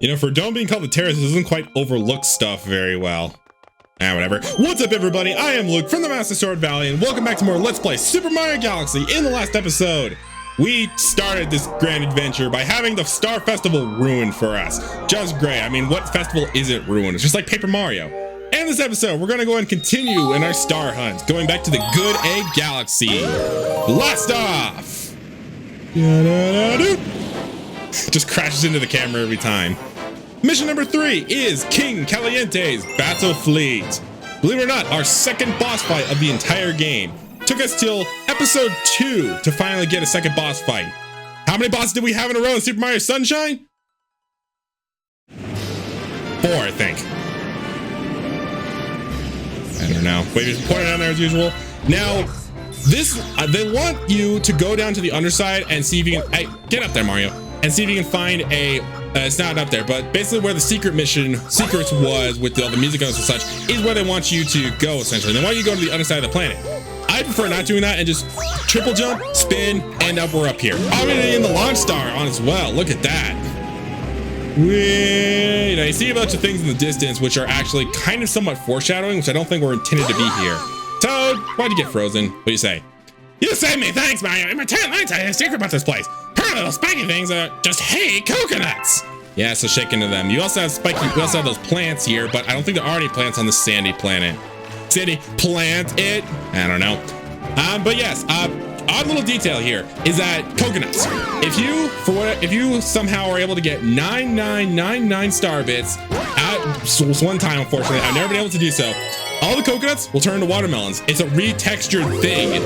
You know, for a dome being called the terrace, it doesn't quite overlook stuff very well. Ah, whatever. What's up, everybody? I am Luke from the Master Sword Valley, and welcome back to more Let's Play Super Mario Galaxy. In the last episode, we started this grand adventure by having the Star Festival ruined for us. Just great. I mean, what festival isn't ruined? It's just like Paper Mario. And this episode, we're gonna go and continue in our star hunt, going back to the Good Egg Galaxy. Blast off! Just crashes into the camera every time. Mission number 3 is King Caliente's Battle Fleet. Believe it or not, our second boss fight of the entire game. Took us till episode 2 to finally get a second boss fight. How many bosses did we have in a row in Super Mario Sunshine? 4, I think. I don't know. Wait, just point it down there as usual. Now, this they want you to go down to the underside and see if you can. Hey, get up there, Mario, and see if you can find a. It's not up there, but basically where the secrets was with all the music notes and such is where they want you to go. Essentially, they want you to go to the underside of the planet. I prefer not doing that and just triple jump, spin, end up we're up here. Already in the launch star on as well. Look at that. Wait, I see a bunch of things in the distance which are actually kind of somewhat foreshadowing, which I don't think were intended to be here. Toad, why'd you get frozen? What do you say? You saved me, thanks, Mario. In return, let me tell you a secret about this place. Her little spiky things just hate coconuts. Yeah, so shake into them. You also have we also have those plants here, but I don't think there are any plants on the sandy planet. Sandy plant it? I don't know. But yes, odd little detail here is that coconuts. If you somehow are able to get 9999 star bits at one time, unfortunately, I've never been able to do so. All the coconuts will turn into watermelons. It's a retextured thing.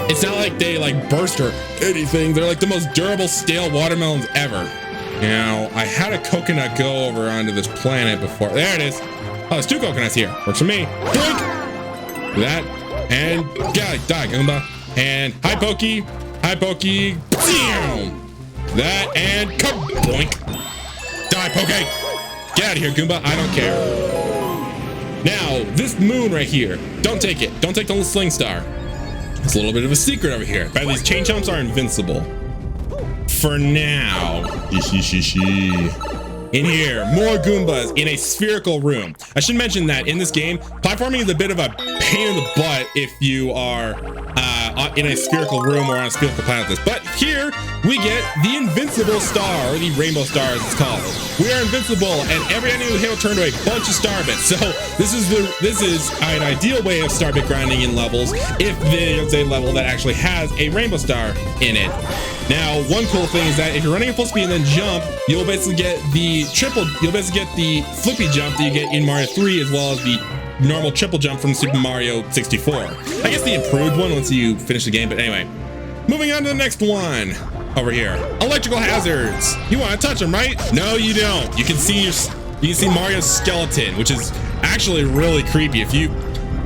It's not like they like burst or anything. They're like the most durable stale watermelons ever. Now, I had a coconut go over onto this planet before. There it is. Oh, there's 2 coconuts here. Works for me. Blink. That and got it. Die, Goomba. And hi, Pokey. Hi, Pokey. Bam. That and boink. Die, Pokey. Get out of here, Goomba. I don't care. Now, this moon right here, don't take it. Don't take the little sling star. It's a little bit of a secret over here. By the way, these chain jumps are invincible. For now. In here, more Goombas in a spherical room. I should mention that in this game, platforming is a bit of a pain in the butt if you are in a spherical room or on a spherical planet like this. But here we get the invincible star, or the rainbow star as it's called. We are invincible, and every enemy we hit will turn to a bunch of star bits. So this is an ideal way of star bit grinding in levels if there's a level that actually has a rainbow star in it. Now, one cool thing is that if you're running at full speed and then jump, you'll basically get the flippy jump that you get in Mario 3, as well as the normal triple jump from Super Mario 64. I guess the improved one once you finish the game, but anyway. Moving on to the next one. Over here. Electrical hazards. You want to touch them, right? No, you don't. You can see Mario's skeleton, which is actually really creepy. You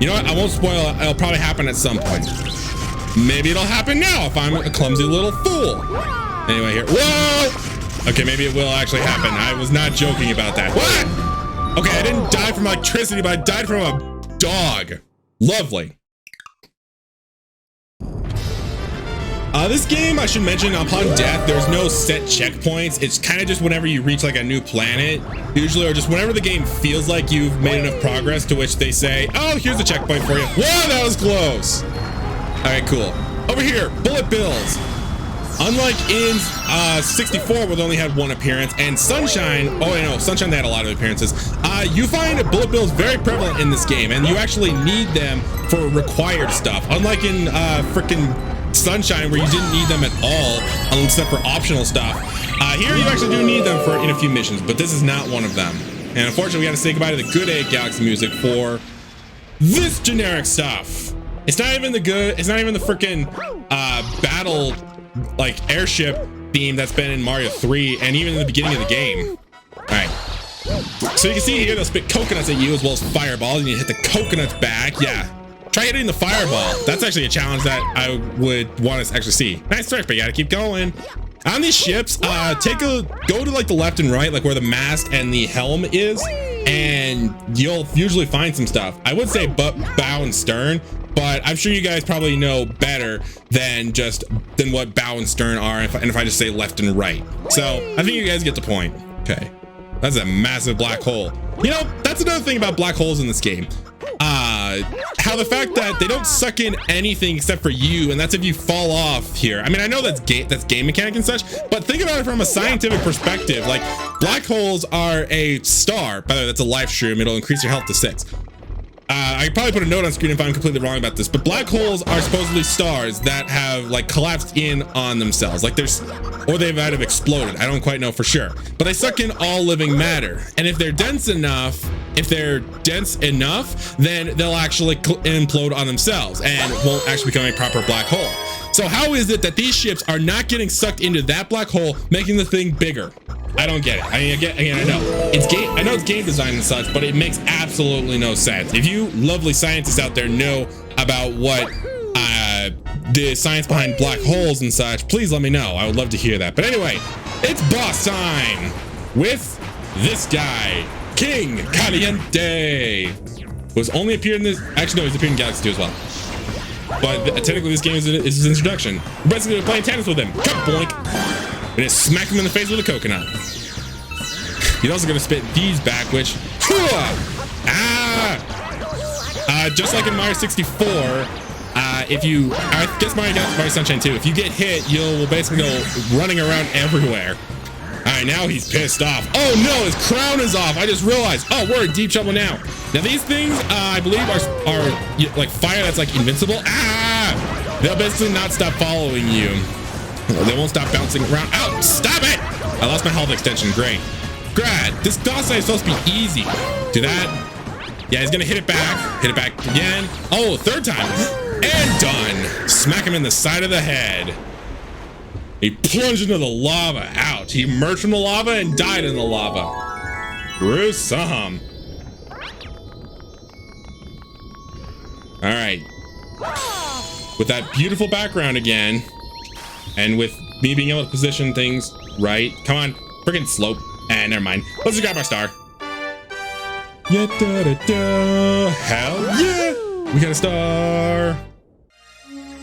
know what? I won't spoil it. It'll probably happen at some point. Maybe it'll happen now if I'm a clumsy little fool. Anyway, here. Whoa! Okay, maybe it will actually happen. I was not joking about that. What? Okay, I didn't die from electricity, but I died from a dog. Lovely. This game, I should mention, upon death, there's no set checkpoints. It's kind of just whenever you reach like a new planet, usually, or just whenever the game feels like you've made enough progress to which they say, oh, here's a checkpoint for you. Whoa, that was close. All right, cool. Over here, bullet bills. Unlike in 64, where they only had 1 appearance, and Sunshine, Sunshine, they had a lot of appearances. You find bullet bills very prevalent in this game, and you actually need them for required stuff. Unlike in frickin' Sunshine, where you didn't need them at all, except for optional stuff. Here, you actually do need them in a few missions, but this is not one of them. And unfortunately, we got to say goodbye to the Good Egg Galaxy music for this generic stuff. It's not even the frickin' battle, like airship theme that's been in Mario 3 and even in the beginning of the game. All right. So you can see here they'll spit coconuts at you as well as fireballs, and you hit the coconuts back. Yeah. Try hitting the fireball. That's actually a challenge that I would want to actually see. Nice start, but you gotta keep going. On these ships, go to like the left and right, like where the mast and the helm is, and you'll usually find some stuff. I would say bow and stern, but I'm sure you guys probably know better than what bow and stern are, and if I just say left and right. So I think you guys get the point. Okay. That's a massive black hole. You know, that's another thing about black holes in this game. How the fact that they don't suck in anything except for you, and that's if you fall off here. I mean, I know that's game mechanic and such, but think about it from a scientific perspective. Like, black holes are a star. By the way, that's a live stream. It'll increase your health to 6. I could probably put a note on screen if I'm completely wrong about this, but black holes are supposedly stars that have like collapsed in on themselves. Like or they might have exploded. I don't quite know for sure, but they suck in all living matter. And if they're dense enough, then they'll actually implode on themselves and won't actually become a proper black hole. So how is it that these ships are not getting sucked into that black hole, making the thing bigger? I don't get it. I mean, again, I know it's game design and such, but it makes absolutely no sense. If you lovely scientists out there know about what the science behind black holes and such, please let me know. I would love to hear that. But anyway, it's boss time with this guy, King Caliente, who's only appeared in this. Actually, no, he's appeared in Galaxy 2 as well. But technically, this game is his introduction. We're basically playing tennis with him. Cut, boink. And just smack him in the face with a coconut. He's also gonna spit these back, which just like in Mario 64, I guess Mario Sunshine 2, if you get hit, you'll basically go running around everywhere. All right, now he's pissed off. Oh no, his crown is off. I just realized. Oh, we're in deep trouble now. Now these things, I believe, are like fire that's like invincible. They'll basically not stop following you. They won't stop bouncing around. Oh, stop it! I lost my health extension. Great. Grad, this boss fight is supposed to be easy. Do that. Yeah, he's gonna hit it back. Hit it back again. Oh, third time. And done. Smack him in the side of the head. He plunged into the lava. Ouch. He emerged from the lava and died in the lava. Gruesome. All right. With that beautiful background again, and with me being able to position things right. Come on, freaking slope. And never mind. Let's just grab our star. Yeah, da, da, da. Hell yeah! We got a star.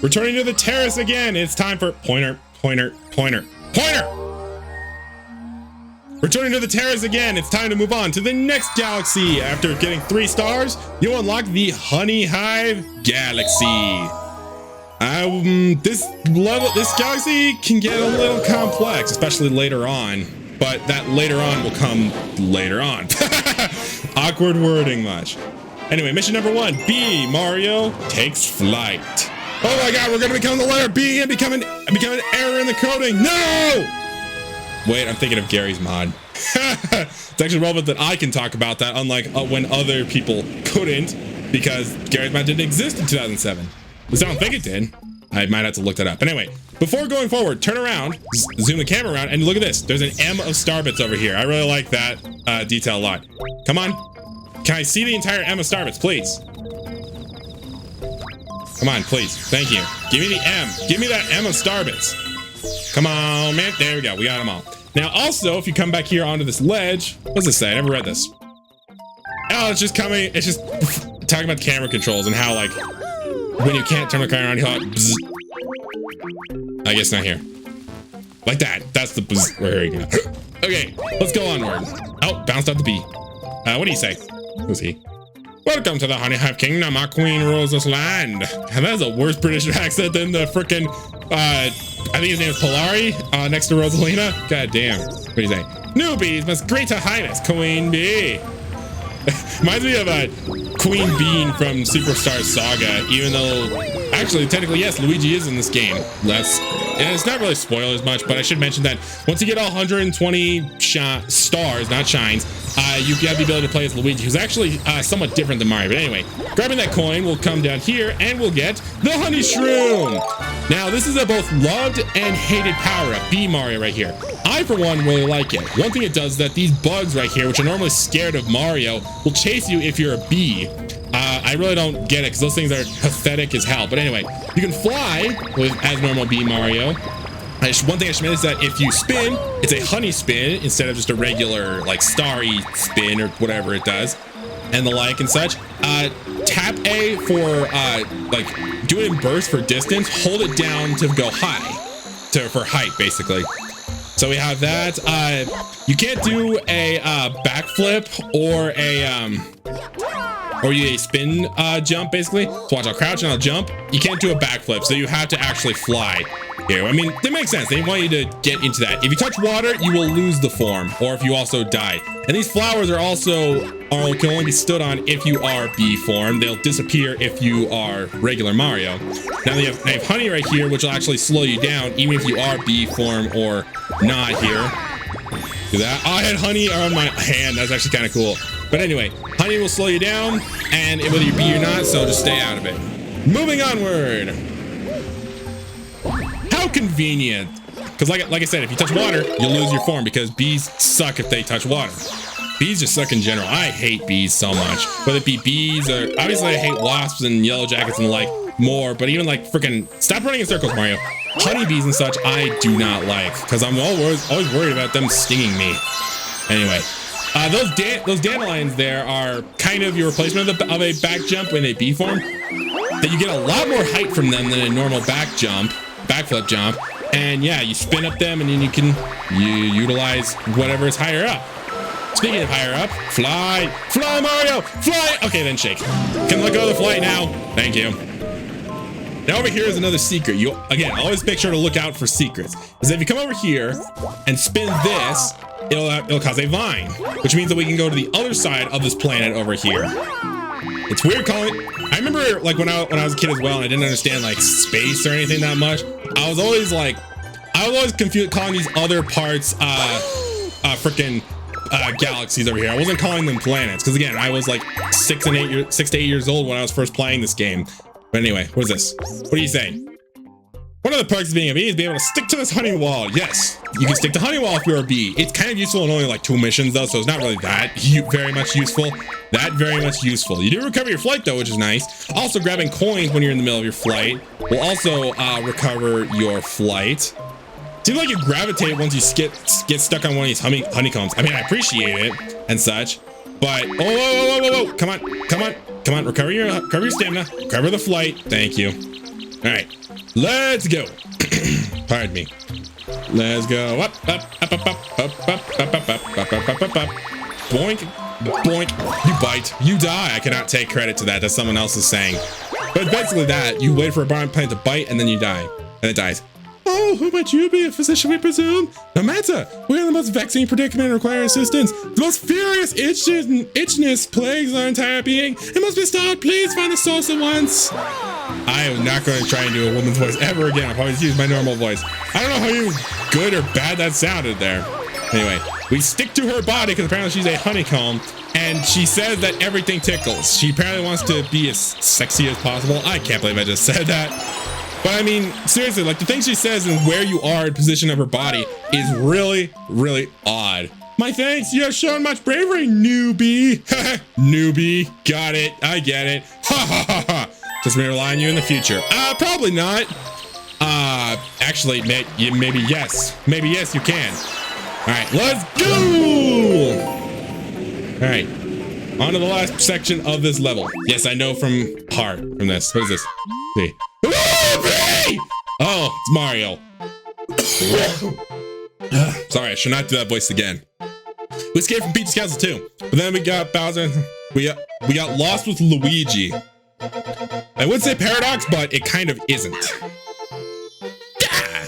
Returning to the terrace again. It's time for pointer. Returning to the terrace again. It's time to move on to the next galaxy. After getting 3 stars, you unlock the Honey Hive Galaxy. This galaxy can get a little complex, especially later on, but that later on will come later on. Awkward wording much. Anyway, mission number 1, B, Mario takes flight. Oh my god, we're gonna become the letter B and become an error in the coding. No! Wait, I'm thinking of Gary's mod. It's actually relevant that I can talk about that, unlike when other people couldn't, because Gary's mod didn't exist in 2007. At least I don't think it did. I might have to look that up. Anyway, before going forward, turn around, zoom the camera around, and look at this. There's an M of Starbits over here. I really like that detail a lot. Come on. Can I see the entire M of Starbits, please? Come on, please. Thank you. Give me the M. Give me that M of Starbits. Come on, man. There we go. We got them all. Now, also, if you come back here onto this ledge, what does this say? I never read this. Oh, it's just talking about the camera controls and how, like, when you can't turn the camera around, you go, bzz. I guess not here. Like that. That's the bzz. Where you go. Okay, let's go onward. Oh, bounced out the B. What do you say? Who's he? Welcome to the Honey Hive Kingdom. Our queen rules this land. And that's a worse British accent than the frickin' I think his name is Polari, next to Rosalina. God damn. What do you say? Newbies must greet her highness, Queen Bee. Reminds me of Queen Bean from Superstar Saga, even though, actually, technically, yes, Luigi is in this game. And it's not really spoilers much, but I should mention that once you get all 120 stars, not shines, you have the ability to play as Luigi, who's actually somewhat different than Mario. But anyway, grabbing that coin, we'll come down here and we'll get the Honey Shroom. Now, this is a both loved and hated power-up, B Mario right here. I, for one, really like it. One thing it does is that these bugs right here, which are normally scared of Mario, will chase you if you're a bee. I really don't get it because those things are pathetic as hell. But anyway, you can fly as normal Bee Mario. One thing I should mention is that if you spin, it's a honey spin instead of just a regular like starry spin or whatever it does, and the like and such. Tap A for like do it in bursts for distance. Hold it down to go high, for height basically. So we have that. You can't do a backflip or a spin jump, basically. So watch, I'll crouch and I'll jump. You can't do a backflip, so you have to actually fly here. I mean, that makes sense. They want you to get into that. If you touch water, you will lose the form, or if you also die. And these flowers are can only be stood on if you are B form. They'll disappear if you are regular Mario. Now I have honey right here, which will actually slow you down, even if you are B form or not here. Do that. Oh, I had honey on my hand. That's actually kind of cool. But anyway, honey will slow you down, and whether you be or not, so just stay out of it. Moving onward. How convenient. Because like I said, if you touch water, you'll lose your form because bees suck if they touch water. Bees just suck in general. I hate bees so much. Whether it be bees or obviously I hate wasps and yellow jackets and the like more, but even like freaking stop running in circles, Mario. Honeybees and such I do not like because I'm always worried about them stinging me. Anyway, those dandelions there are kind of your replacement of a back jump in a B form. That you get a lot more height from them than a normal backflip jump. And yeah, you spin up them and then you utilize whatever is higher up. Speaking of higher up, fly Mario, fly. Okay, then shake. Can let go of the flight now. Thank you. Now over here is another secret. You again, always make sure to look out for secrets. Because if you come over here and spin this, it'll cause a vine, which means that we can go to the other side of this planet over here. It's weird calling. I remember like when I was a kid as well, and I didn't understand like space or anything that much. I was always confused calling these other parts freaking galaxies over here. I wasn't calling them planets because again, I was like 6 to 8 years old when I was first playing this game. But anyway, what is this? What do you say? One of the perks of being a bee is being able to stick to this honey wall. Yes, you can stick to honey wall if you're a bee. It's kind of useful in only like 2 missions though, so it's not really that very much useful. You do recover your flight though, which is nice. Also, grabbing coins when you're in the middle of your flight will also recover your flight. Seems like you gravitate once you get stuck on one of these honeycombs. I mean, I appreciate it and such, but whoa, come on, recover your stamina, recover the flight. Thank you. All right, let's go. Pardon me. Let's go up. Boink, boink. You bite, you die. I cannot take credit to that. That's someone else's saying. But basically that you wait for a blind plant to bite and then you die, and it dies. Oh, who might you be? A physician, we presume? No matter. We are in the most vexing predicament and require assistance. The most furious itchiness plagues our entire being. It must be stopped. Please find the source at once. I am not going to try and do a woman's voice ever again. I'll probably just use my normal voice. I don't know how good or bad that sounded there. Anyway, we stick to her body because apparently she's a honeycomb. And she says that everything tickles. She apparently wants to be as sexy as possible. I can't believe I just said that. But I mean, seriously, like the things she says and where you are in position of her body is really, really odd. My thanks, you have shown much bravery, newbie. Newbie, got it, I get it. Ha ha ha ha. Just may rely on you in the future. Probably not. Actually, maybe yes. Maybe yes, you can. All right, let's go. All right, on to the last section of this level. Yes, I know from heart from this. What is this? See. Oh, it's Mario. Sorry, I should not do that voice again. We escaped from Peach's castle too, but then we got Bowser. We got lost with Luigi. I would say paradox, but it kind of isn't. Yeah.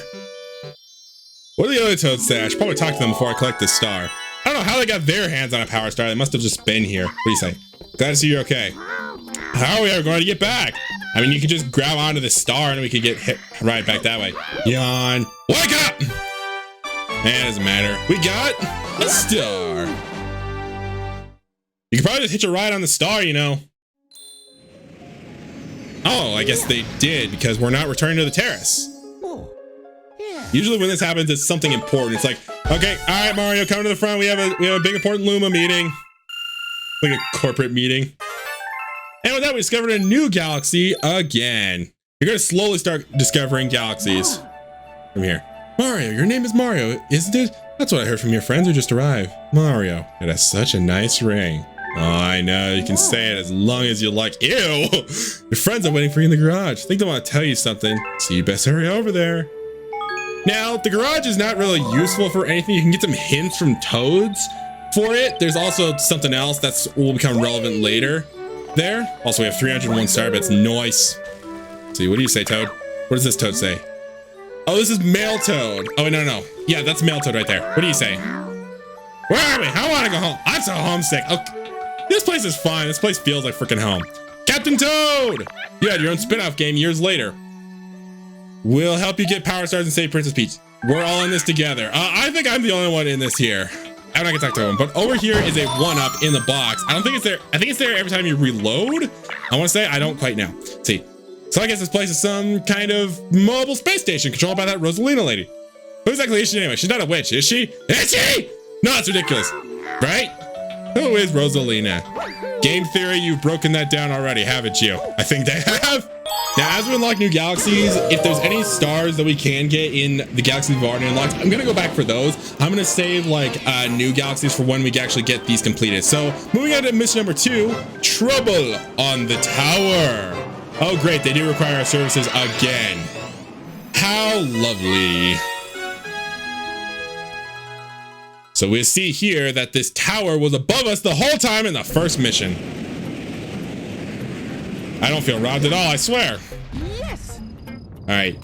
What do the other Toads say? I should probably talk to them before I collect this star. I don't know how they got their hands on a power star. They must have just been here. What do you say? Glad to see you're okay. How are we ever going to get back? I mean, you could just grab onto the star and we could get hit right back that way. Yawn. Wake up! It doesn't matter. We got a star. You could probably just hitch a ride on the star, you know. Oh, I guess they did because we're not returning to the terrace. Usually when this happens, it's something important. It's like, okay, all right, Mario, come to the front. We have a big important Luma meeting. Like a corporate meeting. And with that, we discovered a new galaxy again. You're gonna slowly start discovering galaxies from here. Mario, your name is Mario, isn't it? That's what I heard from your friends who just arrived. Mario, it has such a nice ring. Oh, I know, you can say it as long as you like. Ew! Your friends are waiting for you in the garage. I think they want to tell you something, so you best hurry over there. Now, the garage is not really useful for anything. You can get some hints from toads for it. There's also something else that's will become relevant later there. Also, we have 301 star bits. Nice. Let's see, what do you say, Toad? What does this Toad say? Oh, this is male Toad. Oh, no. Yeah, that's male Toad right there. What do you say? Where are we? I want to go home. I'm so homesick. Okay. This place is fine. This place feels like freaking home. Captain Toad! You had your own spin-off game years later. We'll help you get power stars and save Princess Peach. We're all in this together. I think I'm the only one in this here. I'm not gonna talk to him, but over here is a 1-up in the box. I don't think it's there. I think it's there every time you reload. I want to say I don't quite know. Let's see. So I guess this place is some kind of mobile space station controlled by that Rosalina lady. Who exactly is she anyway? She's not a witch, is she? Is she? No, it's ridiculous, right? Who is Rosalina? Game theory, you've broken that down already, haven't you? I think they have. Now, as we unlock new galaxies, if there's any stars that we can get in the galaxies we've already unlocked, I'm gonna go back for those. I'm gonna save like new galaxies for when we actually get these completed. So moving on to mission number 2, Trouble on the Tower. Oh great, they do require our services again. How lovely. So we see here that this tower was above us the whole time in the first mission. I don't feel robbed at all, I swear. Yes. All right,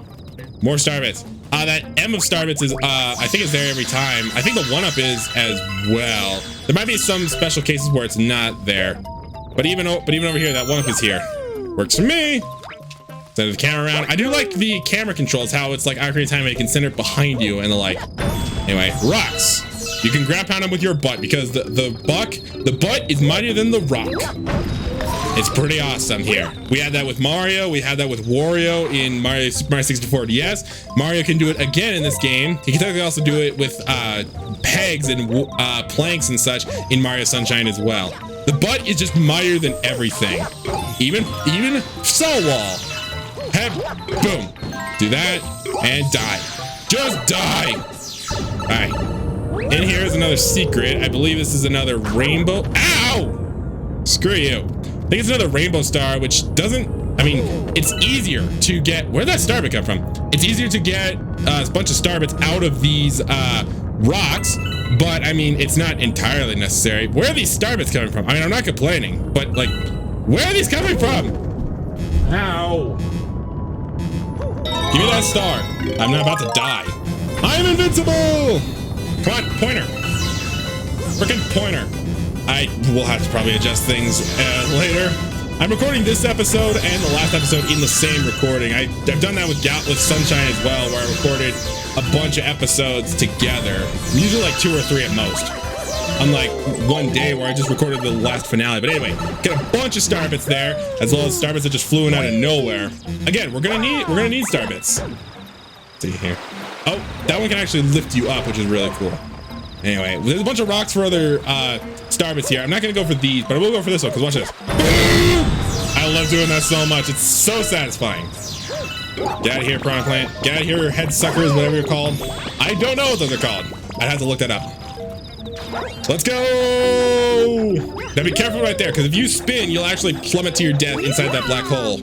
more star bits. That M of star bits is, I think it's there every time. I think the 1-up is as well. There might be some special cases where it's not there. But even over here, that 1-up is here. Works for me. Send the camera around. I do like the camera controls, how it's like Ocarina of Time and you can center it behind you and the like. Anyway, rocks. You can ground pound them with your butt because the butt is mightier than the rock. It's pretty awesome here. We had that with Mario. We had that with Wario in Mario 64 DS. Mario can do it again in this game. He can technically also do it with pegs and planks and such in Mario Sunshine as well. The butt is just mightier than everything. Even Soul Wall. Head, boom. Do that and die. Just die. All right. In here is another secret. I believe this is another rainbow. Ow! Screw you. I think it's another rainbow star, which doesn't, I mean, it's easier to get, where'd that star bit come from? It's easier to get a bunch of star bits out of these rocks, but I mean, it's not entirely necessary. Where are these star bits coming from? I mean, I'm not complaining, but like, where are these coming from? Ow. Give me that star. I'm not about to die. I'm invincible! Come on, pointer. Frickin' pointer. I will have to probably adjust things later. I'm recording this episode and the last episode in the same recording. I've done that with Sunshine as well, where I recorded a bunch of episodes together. Usually like 2 or 3 at most. Unlike one day where I just recorded the last finale. But anyway, get a bunch of star bits there, as well as star bits that just flew in out of nowhere. Again, we're gonna need star bits. Let's see here. Oh, that one can actually lift you up, which is really cool. Anyway, there's a bunch of rocks for other star bits here. I'm not gonna go for these, but I will go for this one, because watch this. I love doing that so much. It's so satisfying. Get out of here, Piranha Plant. Get out of here, head suckers, whatever you're called. I don't know what those are called. I'd have to look that up. Let's go! Now be careful right there, because if you spin, you'll actually plummet to your death inside that black hole.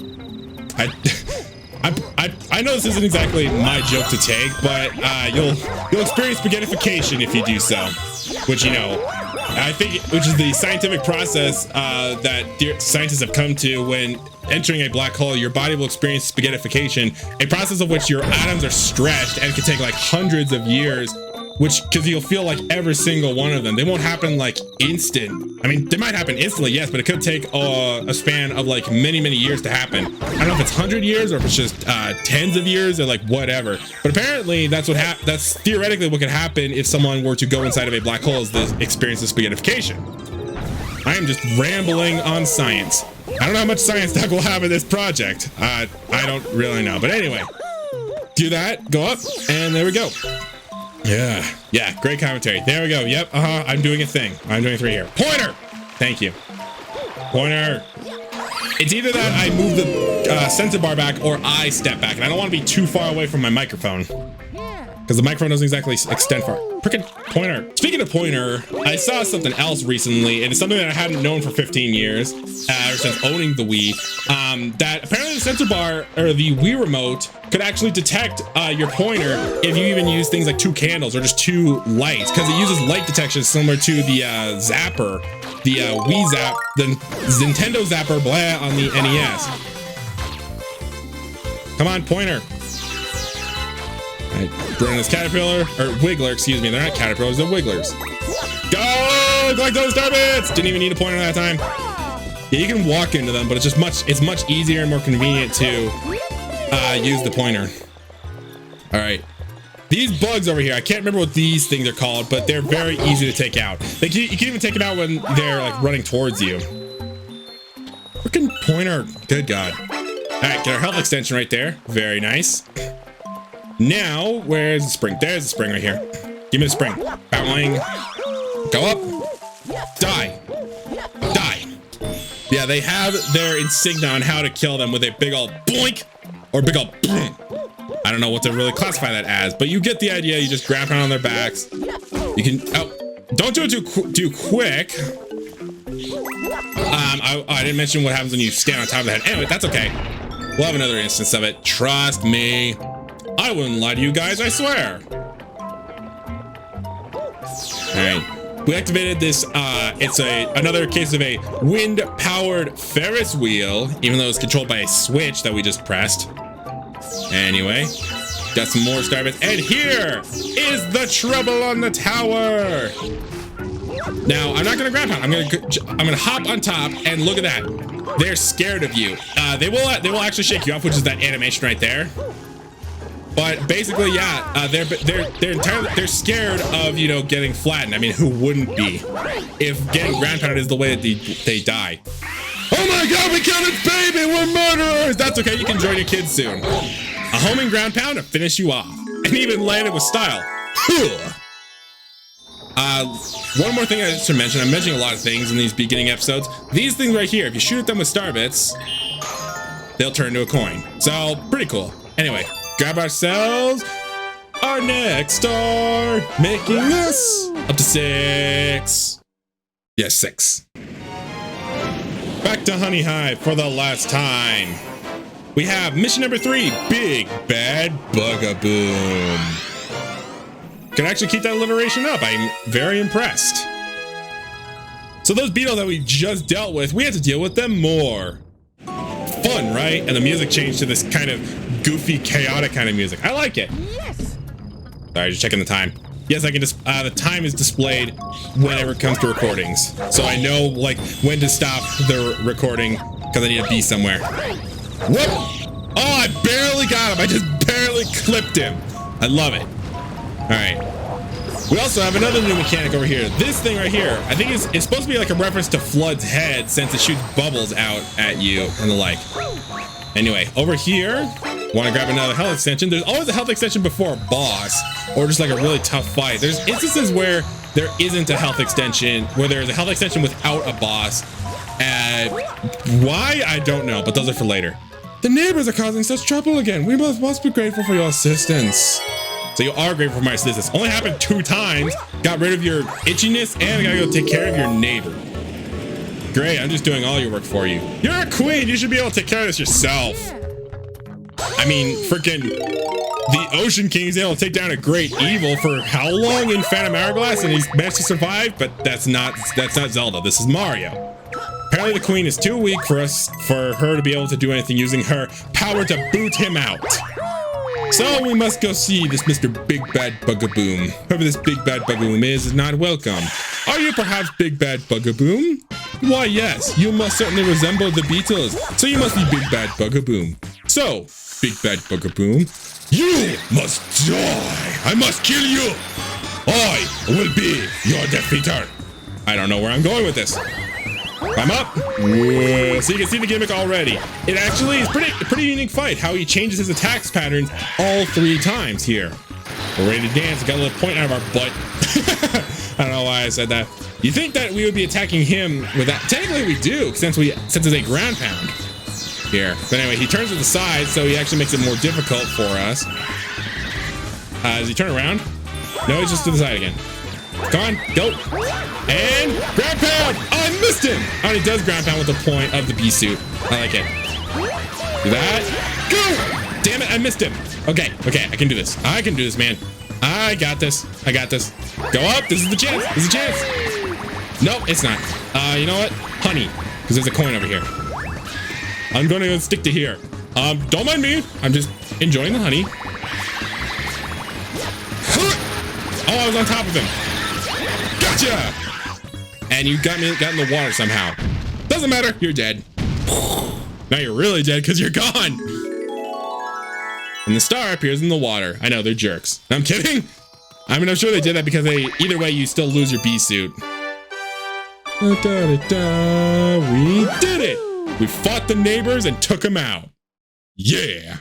I know this isn't exactly my joke to take, but you'll experience spaghettification if you do so, which, you know, I think, which is the scientific process that scientists have come to when entering a black hole. Your body will experience spaghettification, a process of which your atoms are stretched and can take like hundreds of years, because you'll feel like every single one of them. They won't happen like instant. I mean, they might happen instantly, yes, but it could take a span of like many years to happen. I don't know if it's 100 years or if it's just tens of years or like whatever. But apparently that's that's theoretically what could happen if someone were to go inside of a black hole, is the experience of spaghettification. I am just rambling on science. I don't know how much science Doug will have in this project. I don't really know, but anyway, do that, go up, and there we go. Yeah, great commentary. There we go. Yep, I'm doing a thing. I'm doing 3 here. Pointer! Thank you. Pointer. It's either that I move the sensor bar back or I step back, and I don't want to be too far away from my microphone, because the microphone doesn't exactly extend far. Frickin' pointer. Speaking of pointer, I saw something else recently, and it's something that I hadn't known for 15 years, ever since owning the Wii, that apparently the sensor bar, or the Wii remote, could actually detect your pointer if you even use things like 2 candles or just 2 lights, because it uses light detection similar to the Zapper, the Wii Zap, the Nintendo Zapper blah on the NES. Come on, pointer. All right, bring this caterpillar, or wiggler, excuse me. They're not caterpillars, they're wigglers. Go! Collect those star bits! Didn't even need a pointer that time. Yeah, you can walk into them, but it's much easier and more convenient to use the pointer. All right. These bugs over here, I can't remember what these things are called, but they're very easy to take out. Like you can even take them out when they're like running towards you. Freaking pointer, good God. All right, get our health extension right there. Very nice. Now, where's the spring? There's the spring right here. Give me the spring. Bowing. Go up. Die. Die. Yeah, they have their insignia on how to kill them with a big old boink or big old boom. I don't know what to really classify that as, but you get the idea. You just grab on their backs. You can, oh, don't do it too quick. I didn't mention what happens when you stand on top of the head. Anyway, that's okay. We'll have another instance of it. Trust me. I wouldn't lie to you guys, I swear. All right. We activated this, it's another case of a wind-powered Ferris wheel, even though it's controlled by a switch that we just pressed. Anyway, got some more star bits. And here is the trouble on the tower. Now, I'm not gonna grab it. I'm gonna hop on top and look at that. They're scared of you. They will actually shake you off, which is that animation right there. But basically, yeah, they're scared of, you know, getting flattened. I mean, who wouldn't be if getting ground pounded is the way that they die? Oh my God, we killed its baby! We're murderers! That's okay, you can join your kids soon. A homing ground pound to finish you off, and even landed with style. One more thing I should mention. I'm mentioning a lot of things in these beginning episodes. These things right here, if you shoot at them with star bits, they'll turn into a coin. So pretty cool. Anyway. Grab ourselves our next star, making us up to 6. Yes, 6. Back to Honey Hive for the last time. We have mission number 3, Big Bad Bugaboom. Can actually keep that alliteration up. I'm very impressed. So those beetles that we just dealt with, we had to deal with them more. Fun, right? And the music changed to this kind of goofy, chaotic kind of music. I like it. Yes. Sorry, just checking the time. Yes, I can just, the time is displayed whenever it comes to recordings. So I know, like, when to stop the recording because I need to be somewhere. Whoop! Oh, I barely got him. I just barely clipped him. I love it. All right. We also have another new mechanic over here. This thing right here, I think it's supposed to be like a reference to Flood's head since it shoots bubbles out at you and the like. Anyway, over here, want to grab another health extension. There's always a health extension before a boss or just like a really tough fight. There's instances where there isn't a health extension, where there's a health extension without a boss. Why? I don't know, but those are for later. The neighbors are causing such trouble again. We must be grateful for your assistance. So you are grateful for my assistance. Only happened 2 times. Got rid of your itchiness and I gotta go take care of your neighbor. Great, I'm just doing all your work for you. You're a queen, you should be able to take care of this yourself. I mean, freaking the Ocean King is able to take down a great evil for how long in Phantom Hourglass and he's managed to survive, but that's not Zelda, this is Mario. Apparently the queen is too weak for her to be able to do anything using her power to boot him out. So we must go see this Mr. Big Bad Bugaboom. Whoever this Big Bad Bugaboom is not welcome. Are you perhaps Big Bad Bugaboom? Why yes, you must certainly resemble the Beatles, so you must be Big Bad Bugaboom. So, Big Bad Bugaboom, you must die! I must kill you! I will be your defeater! I don't know where I'm going with this. I'm up. So you can see the gimmick already. It actually is pretty unique fight, how he changes his attacks patterns all 3 times here. We're ready to dance. Got a little point out of our butt. I don't know why I said that. You think that we would be attacking him with that? Technically we do, since it's a ground pound here. But anyway, he turns to the side, so he actually makes it more difficult for us. Does he turn around? No, he's just to the side again. Come on, go. And ground pound! Oh, I missed him! Oh, he does ground pound with the point of the bee suit. I like it. Do that. Go! Damn it, I missed him. Okay, I can do this. I can do this, man. I got this. I got this. Go up. This is the chance. This is the chance. Nope, it's not. You know what? Honey, because there's a coin over here. I'm going to stick to here. Don't mind me. I'm just enjoying the honey. Oh, I was on top of him. Gotcha. And you got in the water somehow. Doesn't matter. You're dead. Now you're really dead because you're gone. And the star appears in the water. I know, they're jerks. I'm kidding. I mean, I'm sure they did that because either way, you still lose your bee suit. Da, da, da, da. We did it. We fought the neighbors and took them out. Yeah.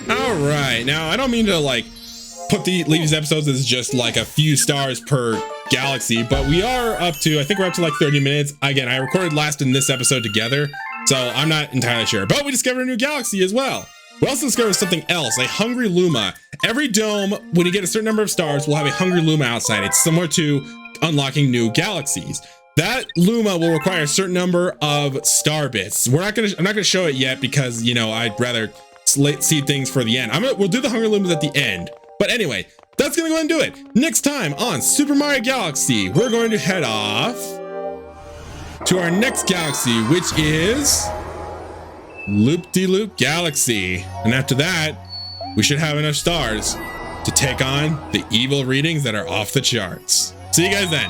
All right. Now, I don't mean to leave these episodes as just a few stars per galaxy, but we are up to, I think we're up to 30 minutes. Again, I recorded last in this episode together, so I'm not entirely sure. But we discovered a new galaxy as well. We also discovered something else, a hungry Luma. Every dome, when you get a certain number of stars, will have a hungry Luma outside. It's similar to unlocking new galaxies. That Luma will require a certain number of star bits. I'm not gonna show it yet because I'd rather see things for the end. We'll do the hungry Lumas at the end. But anyway, that's gonna go ahead and do it. Next time on Super Mario Galaxy, we're going to head off to our next galaxy, which is Loop-de-Loop Galaxy. And after that, we should have enough stars to take on the evil readings that are off the charts. See you guys then.